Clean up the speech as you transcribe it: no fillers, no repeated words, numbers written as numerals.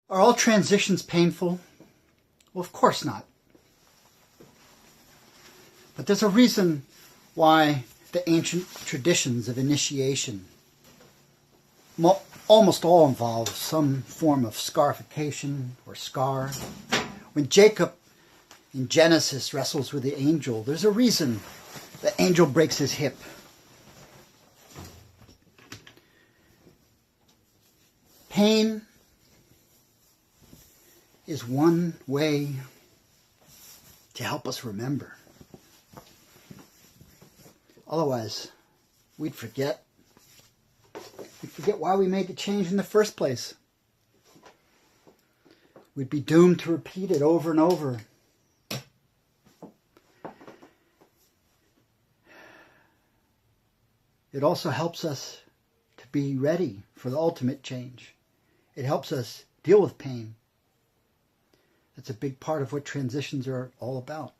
Are all transitions painful? Well, of course not. But there's a reason why the ancient traditions of initiation almost all involve some form of scarification or scar. When Jacob in Genesis wrestles with the angel, there's a reason the angel breaks his hip. Pain is one way to help us remember. Otherwise, we'd forget. We'd forget why we made the change in the first place. We'd be doomed to repeat it over and over. It also helps us to be ready for the ultimate change. It helps us deal with pain. That's a big part of what transitions are all about.